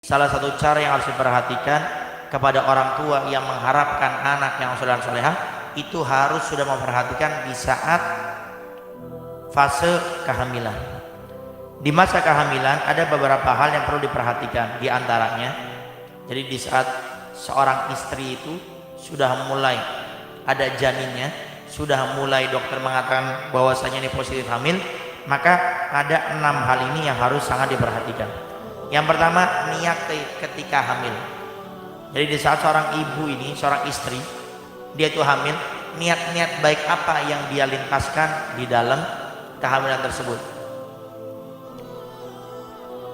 Salah satu cara yang harus diperhatikan kepada orang tua yang mengharapkan anak yang soleh dan solehah, itu harus sudah memperhatikan di saat fase kehamilan. Di masa kehamilan ada beberapa hal yang perlu diperhatikan. Di antaranya, jadi di saat seorang istri itu sudah mulai ada janinnya, sudah mulai dokter mengatakan bahwasanya ini positif hamil, maka ada 6 hal ini yang harus sangat diperhatikan. Yang pertama, niat ketika hamil. Jadi di saat seorang ibu ini, seorang istri, dia itu hamil, niat-niat baik apa yang dia lintaskan di dalam kehamilan tersebut.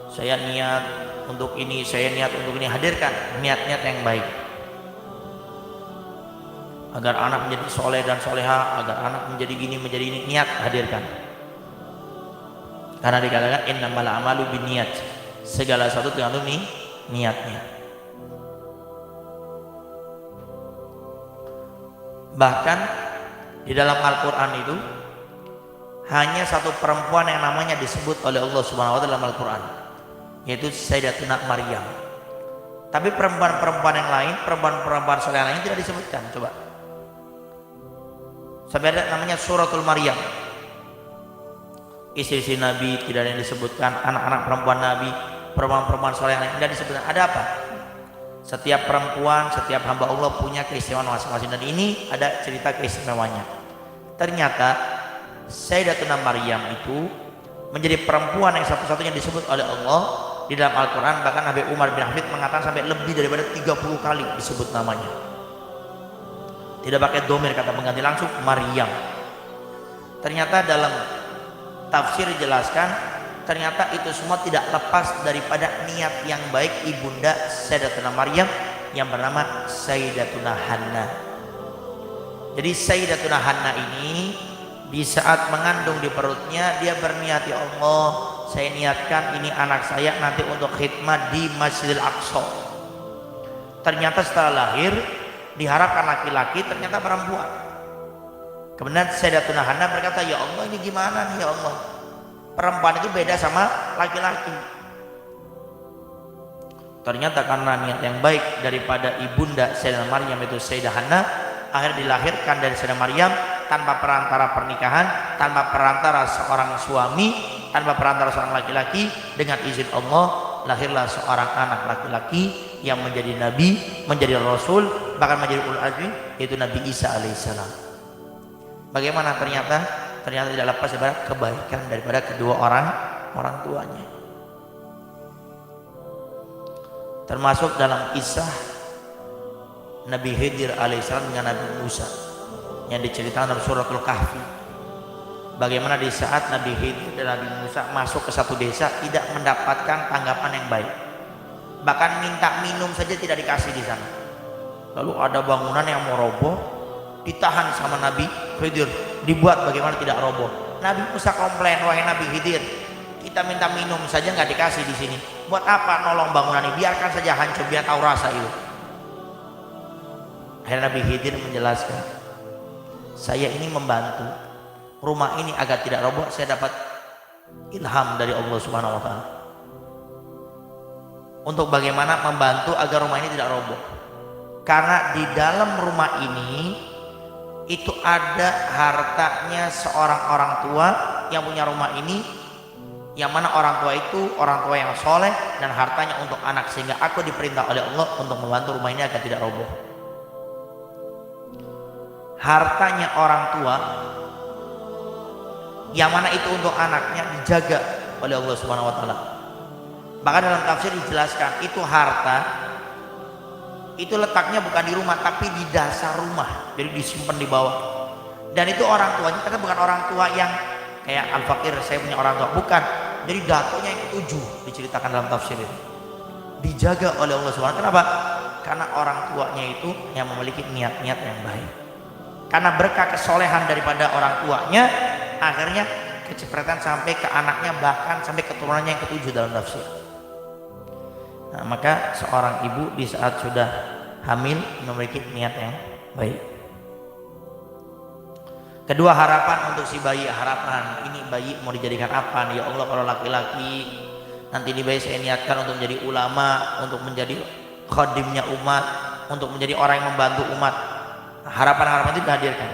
Saya niat untuk ini, saya niat untuk ini. Hadirkan niat-niat yang baik agar anak menjadi soleh dan soleha, agar anak menjadi gini, menjadi ini. Niat hadirkan, karena dikatakan innamal a'malu binniyat, segala sesuatu tergantung niatnya. Bahkan di dalam Al-Quran itu hanya satu perempuan yang namanya disebut oleh Allah Subhanahu wa Ta'ala dalam Al-Quran, yaitu Sayyidatuna Maryam. Tapi perempuan-perempuan yang lain, perempuan-perempuan soleh lain tidak disebutkan. Coba sampai ada namanya suratul Maryam. Istri-istri Nabi tidak ada yang disebutkan, anak-anak perempuan Nabi, perempuan-perempuan soleh yang lain tidak disebutkan. Ada apa? Setiap perempuan, setiap hamba Allah punya keistimewaan masing-masing, dan ini ada cerita keistimewaannya. Ternyata Sayyidatuna Maryam itu menjadi perempuan yang satu-satunya disebut oleh Allah di dalam Al-Quran. Bahkan Nabi Umar bin Hafid mengatakan sampai lebih daripada 30 kali disebut namanya. Tidak pakai domir kata pengganti, langsung Maryam. Ternyata dalam tafsir dijelaskan, ternyata itu semua tidak lepas daripada niat yang baik ibunda Sayyidatuna Maryam yang bernama Sayyidatuna Hanna. Jadi Sayyidatuna Hanna ini di saat mengandung di perutnya, dia berniat, ya Allah, saya niatkan ini anak saya nanti untuk khidmat di Masjidil Aqsa. Ternyata setelah lahir diharapkan laki-laki, ternyata perempuan. Kemudian Sayyidatuna Hanna berkata, ya Allah, ini gimana nih ya Allah, perempuan itu beda sama laki-laki. Ternyata karena niat yang baik daripada ibunda Sayyidatuna Maryam itu Sayyidah Hanna, akhirnya dilahirkan dari Sayyidah Maryam tanpa perantara pernikahan, tanpa perantara seorang suami, tanpa perantara seorang laki-laki. Dengan izin Allah lahirlah seorang anak laki-laki yang menjadi nabi, menjadi rasul, bahkan menjadi ulul azmi, yaitu Nabi Isa alaihissalam. Bagaimana? Ternyata tidak lepas daripada kebaikan daripada kedua orang tuanya. Termasuk dalam kisah Nabi Khidir alaihissalam dengan Nabi Musa yang diceritakan dalam suratul Kahfi. Bagaimana di saat Nabi Khidir dan Nabi Musa masuk ke satu desa tidak mendapatkan tanggapan yang baik, bahkan minta minum saja tidak dikasih di sana. Lalu ada bangunan yang mau roboh, ditahan sama Nabi Khidir, dibuat bagaimana tidak roboh. Nabi Musa komplain, wahai Nabi Khidir, kita minta minum saja nggak dikasih di sini, buat apa nolong bangunan ini, biarkan saja hancur, biar tahu rasa itu. Akhirnya Nabi Khidir menjelaskan, saya ini membantu rumah ini agar tidak roboh, saya dapat ilham dari Allah Subhanahu wa Ta'ala untuk bagaimana membantu agar rumah ini tidak roboh. Karena di dalam rumah ini itu ada hartanya seorang orang tua yang punya rumah ini, yang mana orang tua itu orang tua yang soleh dan hartanya untuk anak, sehingga aku diperintah oleh Allah untuk membantu rumah ini agar tidak roboh. Hartanya orang tua yang mana itu untuk anaknya dijaga oleh Allah Subhanahu wa Ta'ala. Bahkan dalam tafsir dijelaskan, itu harta itu letaknya bukan di rumah tapi di dasar rumah, jadi disimpan di bawah. Dan itu orang tuanya karena bukan orang tua yang kayak Al-Fakir, saya punya orang tua, bukan. Jadi datonya yang ketujuh diceritakan dalam tafsir itu dijaga oleh Allah Subhanahu wa Ta'ala. Kenapa? Karena orang tuanya itu yang memiliki niat-niat yang baik. Karena berkah kesolehan daripada orang tuanya, akhirnya kecipratan sampai ke anaknya, bahkan sampai keturunannya yang ketujuh dalam tafsir. Nah, maka seorang ibu di saat sudah hamil memiliki niat yang baik. Kedua, harapan untuk si bayi. Harapan ini bayi mau dijadikan apa nih ya Allah, kalau laki-laki Nanti di bayi saya niatkan untuk menjadi ulama, untuk menjadi khadimnya umat, untuk menjadi orang yang membantu umat. Harapan-harapan itu dihadirkan.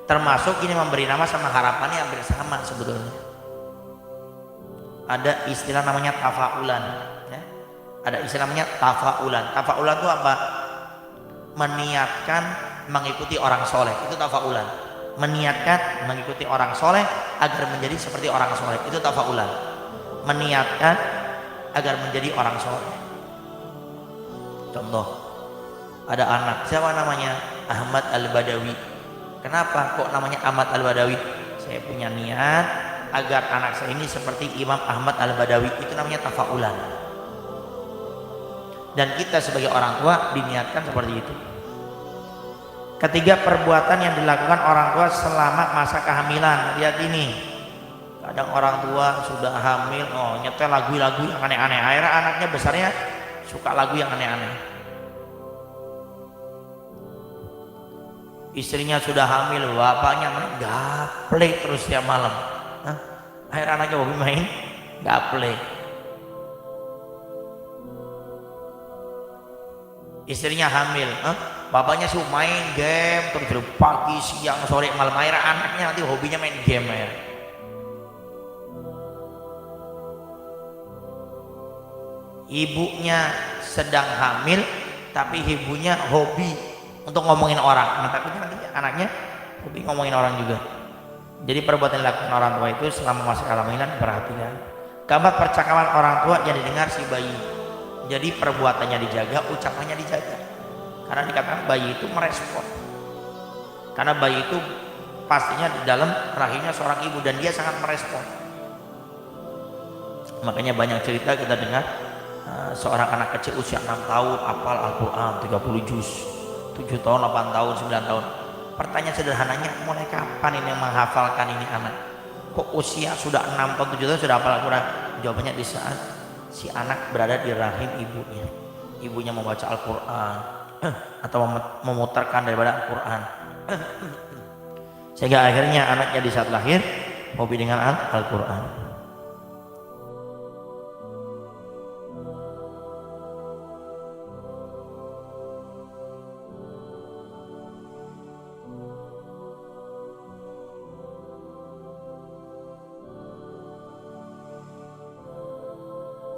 Termasuk ini memberi nama sama harapannya hampir sama sebetulnya. Ada istilah namanya tafaulan, ya. Ada istilah namanya tafaulan. Tafaulan itu apa? Meniatkan mengikuti orang soleh, itu tafaulan. Meniatkan mengikuti orang soleh agar menjadi seperti orang soleh, itu tafaulan. Meniatkan agar menjadi orang soleh. Contoh, ada anak, siapa namanya? Ahmad Al-Badawi. Kenapa kok namanya Ahmad Al-Badawi? Saya punya niat agar anak saya ini seperti Imam Ahmad Al-Badawi, itu namanya tafaulan. Dan kita sebagai orang tua diniatkan seperti itu. Ketiga, perbuatan yang dilakukan orang tua selama masa kehamilan. Lihat ini, kadang orang tua sudah hamil, nyetel lagu-lagu yang aneh-aneh, akhirnya anaknya besarnya suka lagu yang aneh-aneh. Istrinya sudah hamil, bapaknya main gaple terus tiap malam. Akhirnya anaknya hobi main gaple. Istrinya hamil, bapaknya suka main game terus dari pagi, siang, sore, malam. Akhirnya anaknya nanti hobinya main game ya. Ibunya sedang hamil tapi ibunya hobi untuk ngomongin orang, tapi nanti anaknya hobi ngomongin orang juga. Jadi perbuatan yang dilakukan orang tua itu selama masa kehamilan perhatikan. Keempat, percakapan orang tua yang didengar si bayi. Jadi perbuatannya dijaga, ucapannya dijaga. Karena dikatakan bayi itu merespon. Karena bayi itu pastinya di dalam rahimnya seorang ibu dan dia sangat merespon. Makanya banyak cerita kita dengar seorang anak kecil usia 6 tahun hafal Al-Quran 30 juz, 7 tahun, 8 tahun, 9 tahun. Pertanyaan sederhananya, mulai kapan ini menghafalkan ini anak? Kok usia sudah 6 tahun, 7 tahun sudah hafal Al-Quran? Jawabannya di saat si anak berada di rahim ibunya. Ibunya membaca Al-Quran atau memutarkan daripada Al-Quran. Sehingga akhirnya anaknya di saat lahir hobi dengan Al-Quran.